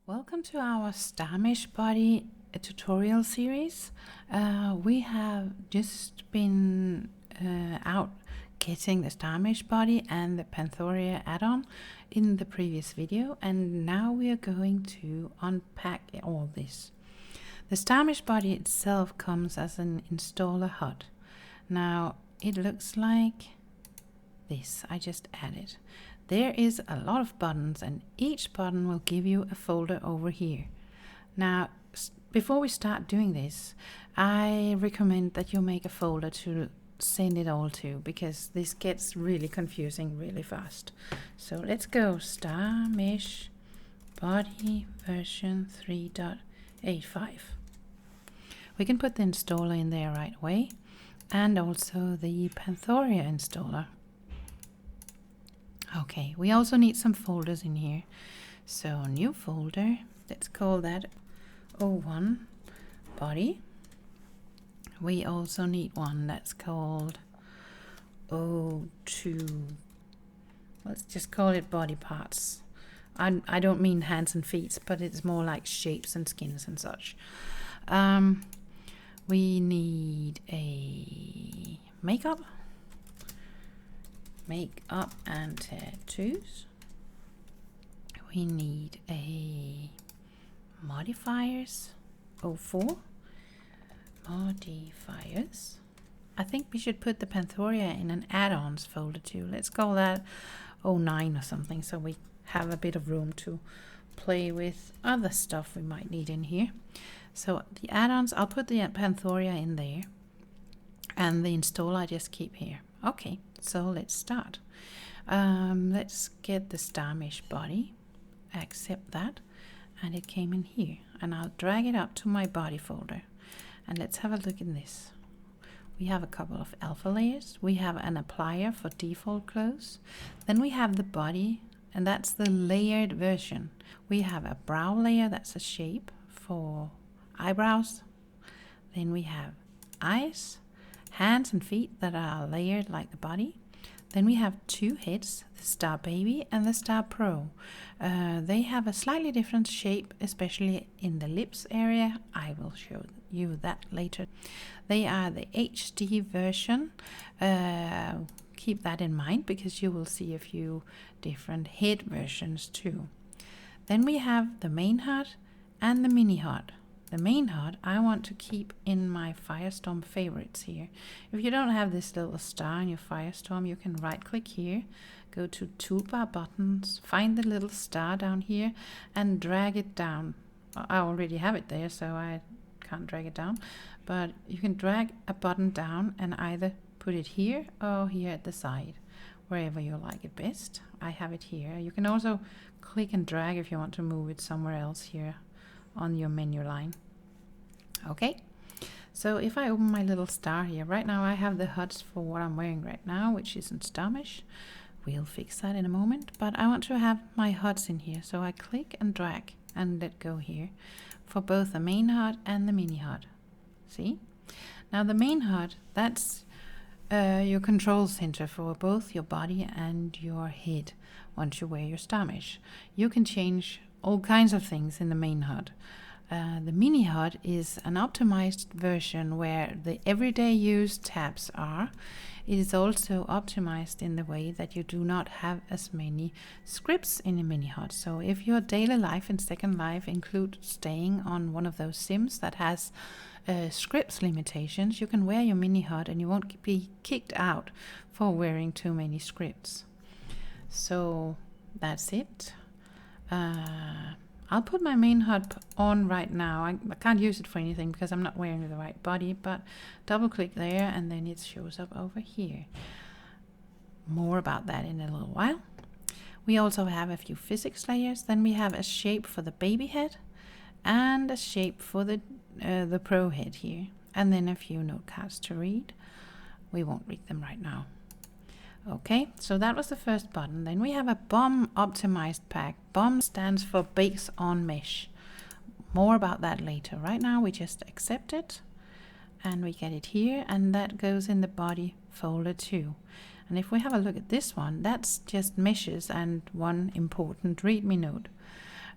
Welcome to our StarMesh body tutorial series. We have just been out getting the StarMesh body and the Panthoria add-on in the previous video, and now we are going to unpack all this. The StarMesh body itself comes as an installer HUD. Now it looks like this. I just added. There is a lot of buttons, and each button will give you a folder over here. Now, before we start doing this, I recommend that you make a folder to send it all to, because this gets really confusing really fast. So let's go StarMesh body version 3.85. We can put the installer in there right away, and also the Panthoria installer. Okay, we also need some folders in here. So new folder, let's call that O1 body. We also need one that's called O2. Let's just call it body parts. I don't mean hands and feet, but it's more like shapes and skins and such. We need a makeup and tattoos. We need a modifiers, O4 modifiers. I think we should put the Panthoria in an add-ons folder too. Let's call that O9 or something, so we have a bit of room to play with other stuff we might need in here. So the add-ons, I'll put the Panthoria in there, and the installer I just keep here. Okay, so let's start. Let's get the StarMesh body, accept that, and it came in here, and I'll drag it up to my body folder, and let's have a look in this. We have a couple of alpha layers. We have an applier for default clothes. Then we have the body, and that's the layered version. We have a brow layer, that's a shape for eyebrows. Then we have eyes, hands and feet that are layered like the body. Then we have two heads, the Star Baby and the Star Pro. They have a slightly different shape, especially in the lips area. I will show you that later. They are the HD version. Keep that in mind, because you will see a few different head versions too. Then we have the main HUD and the mini HUD. The main HUD I want to keep in my Firestorm favorites here. If you don't have this little star in your Firestorm, you can right click here, go to toolbar buttons, find the little star down here and drag it down. I already have it there, so I can't drag it down, but you can drag a button down and either put it here or here at the side, wherever you like it best. I have it here. You can also click and drag if you want to move it somewhere else here on your menu line. Okay, so if I open my little star here, right now I have the HUDs for what I'm wearing right now, which isn't StarMesh. We'll fix that in a moment, but I want to have my HUDs in here, so I click and drag and let go here for both the main HUD and the mini HUD. See? Now the main HUD, that's your control center for both your body and your head. Once you wear your StarMesh, you can change all kinds of things in the main HUD. The mini HUD is an optimized version where the everyday use tabs are. It is also optimized in the way that you do not have as many scripts in a mini HUD. So if your daily life and Second Life include staying on one of those sims that has scripts limitations, you can wear your mini HUD and you won't be kicked out for wearing too many scripts. So that's it. I'll put my main HUD on right now. I can't use it for anything because I'm not wearing the right body, but double click there and then it shows up over here. More about that in a little while. We also have a few physics layers. Then we have a shape for the baby head and a shape for the pro head here. And then a few note cards to read. We won't read them right now. Okay, so that was the first button. Then we have a BOM optimized pack. BOM stands for base on mesh. More about that later. Right now we just accept it and we get it here, and that goes in the body folder too. And if we have a look at this one, that's just meshes and one important readme note.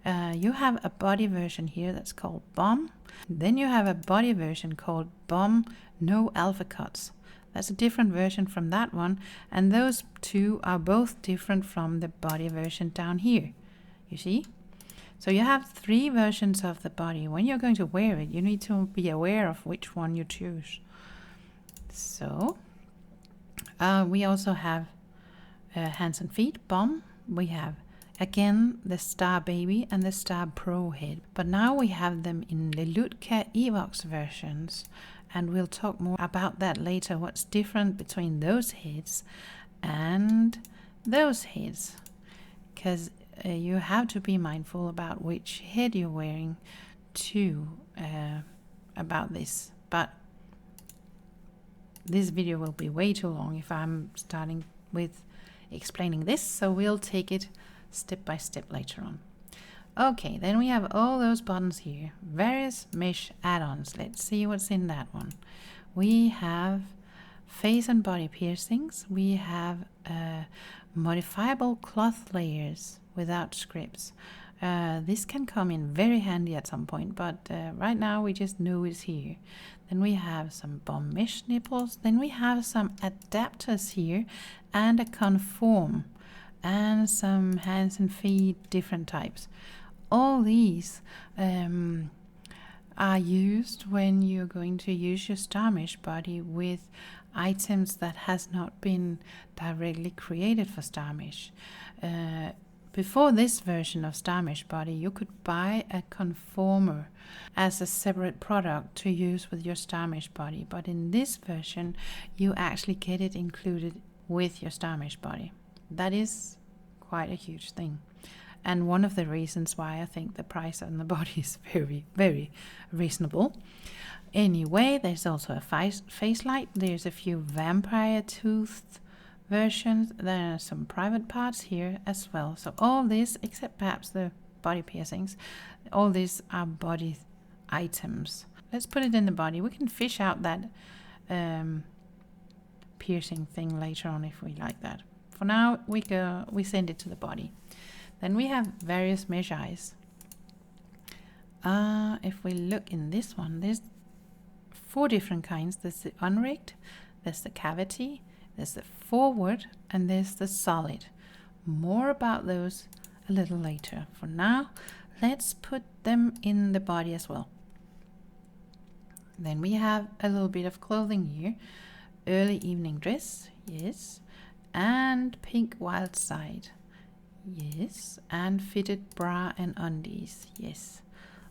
You have a body version here that's called Bomb. Then you have a body version called Bomb No Alpha Cuts. That's a different version from that one, and those two are both different from the body version down here. You see? So you have 3 versions of the body. When you're going to wear it, you need to be aware of which one you choose. So we also have hands and feet, Bomb. We have again the Star Baby and the Star Pro head. But now we have them in Lelutka Evox versions. And we'll talk more about that later, what's different between those heads and those heads. Because you have to be mindful about which head you're wearing too about this. But this video will be way too long if I'm starting with explaining this, so we'll take it step by step later on. Okay, then we have all those buttons here, various mesh add-ons. Let's see what's in that one. We have face and body piercings. We have modifiable cloth layers without scripts. This can come in very handy at some point, but right now we just know it's here. Then we have some Bomb mesh nipples. Then we have some adapters here and a conform and some hands and feet, different types. All these are used when you're going to use your Star Mesh body with items that has not been directly created for Star Mesh. Before this version of Star Mesh body, you could buy a conformer as a separate product to use with your Star Mesh body, but in this version you actually get it included with your Star Mesh body. That is quite a huge thing, and one of the reasons why I think the price on the body is very, very reasonable. Anyway, there's also a face light. There's a few vampire toothed versions. There are some private parts here as well. So all this, except perhaps the body piercings, all these are body items. Let's put it in the body. We can fish out that piercing thing later on if we like that. For now, we send it to the body. Then we have various mesh eyes. If we look in this one, there's 4 different kinds. There's the unrigged, there's the cavity, there's the forward, and there's the solid. More about those a little later. For now, let's put them in the body as well. Then we have a little bit of clothing here. Early evening dress, yes. And pink wild side, yes. And fitted bra and undies, yes.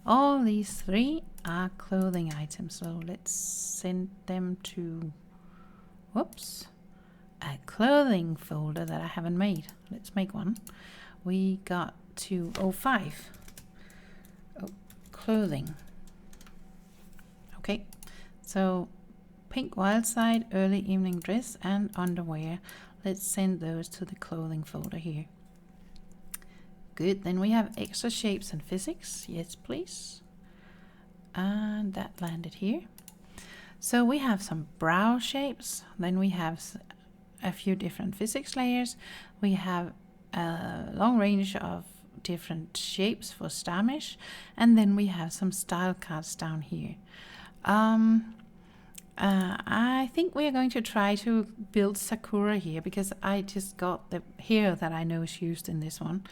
All these 3 are clothing items. So let's send them to, whoops, a clothing folder that I haven't made. Let's make one. We got to 05. Oh, clothing. Okay, so pink wild side, early evening dress, and underwear. Let's send those to the clothing folder here. Good, then we have extra shapes and physics. Yes, please. And that landed here. So we have some brow shapes. Then we have a few different physics layers. We have a long range of different shapes for Star Mesh. And then we have some style cards down here. I think we are going to try to build Sakura here because I just got the hair that I know is used in this one.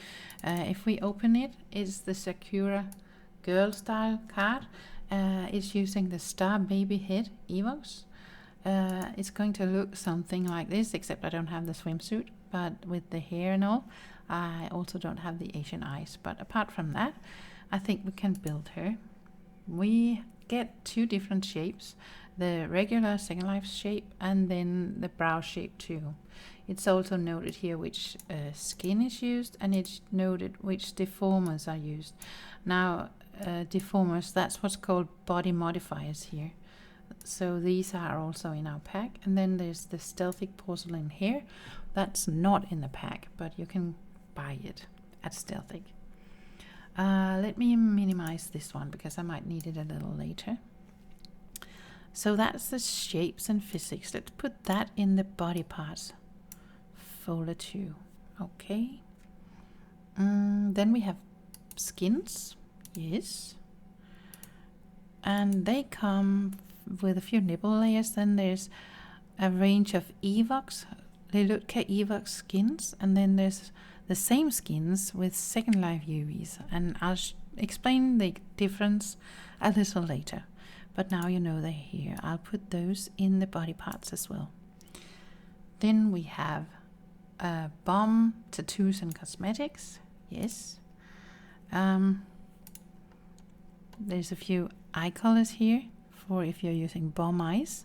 If we open it, it's the Sakura girl style card. It's using the Star Baby head Evox. It's going to look something like this, except I don't have the swimsuit, but with the hair and all. I also don't have the Asian eyes, but apart from that, I think we can build her. We get 2 different shapes, the regular Second Life shape and then the brow shape too. It's also noted here which skin is used, and it's noted which deformers are used. Now deformers, that's what's called body modifiers here. So these are also in our pack. And then there's the Stealthy Porcelain hair. That's not in the pack, but you can buy it at Stealthy. Let me minimize this one because I might need it a little later. So that's the shapes and physics. Let's put that in the body parts folder too. Okay. Then we have skins. Yes. And they come with a few nipple layers. Then there's a range of Evox, Lelutka Evox skins, and then there's the same skins with Second Life UVs, and I'll explain the difference a little later. But now you know they're here. I'll put those in the body parts as well. Then we have Bomb Tattoos and Cosmetics. Yes. There's a few eye colors here for if you're using Bomb eyes.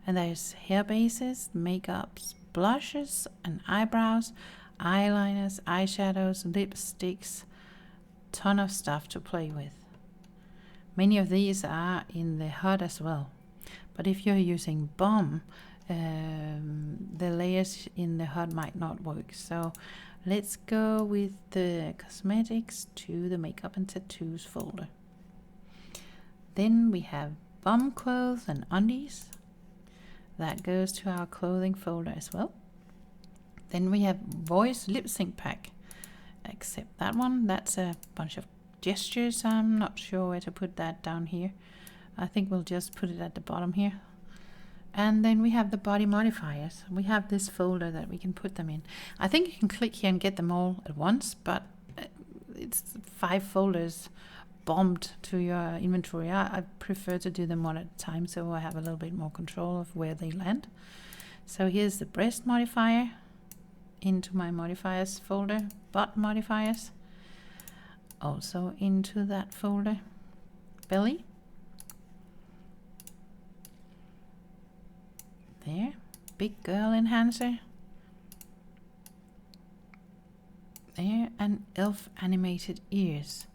And there's hair bases, makeups, blushes and eyebrows, eyeliners, eyeshadows, lipsticks, ton of stuff to play with. Many of these are in the HUD as well. But if you're using Bomb, the layers in the HUD might not work. So let's go with the cosmetics to the makeup and tattoos folder. Then we have Bomb clothes and undies. That goes to our clothing folder as well. Then we have voice lip sync pack. Except that one, that's a bunch of gestures. I'm not sure where to put that down here. I think we'll just put it at the bottom here. And then we have the body modifiers. We have this folder that we can put them in. I think you can click here and get them all at once, but it's 5 folders bombed to your inventory. I prefer to do them one at a time so I have a little bit more control of where they land. So here's the breast modifier into my modifiers folder, butt modifiers also into that folder, belly, there, big girl enhancer, there, and elf animated ears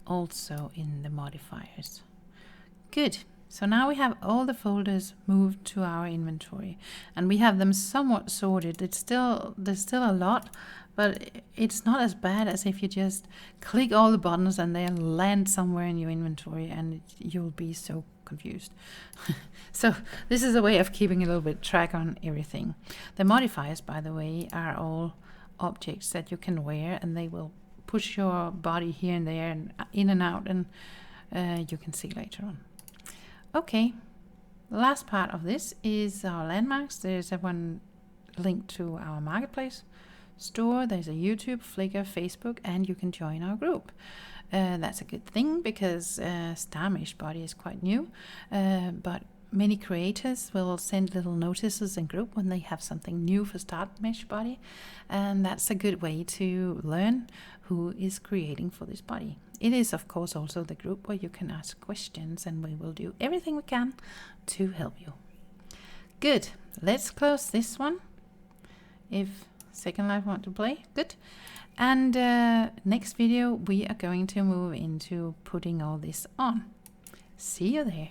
also in the modifiers. Good. So now we have all the folders moved to our inventory, and we have them somewhat sorted. There's still a lot, but it's not as bad as if you just click all the buttons and they land somewhere in your inventory, and you'll be so confused. So this is a way of keeping a little bit track on everything. The modifiers, by the way, are all objects that you can wear, and they will push your body here and there and in and out, and you can see later on. Okay, the last part of this is our landmarks. There's one link to our marketplace store. There's a YouTube, Flickr, Facebook, and you can join our group. That's a good thing because Star Mesh Body is quite new, but many creators will send little notices in group when they have something new for Star Mesh Body, and that's a good way to learn who is creating for this body. It is, of course, also the group where you can ask questions, and we will do everything we can to help you. Good. Let's close this one. If Second Life want to play, good. And next video, we are going to move into putting all this on. See you there.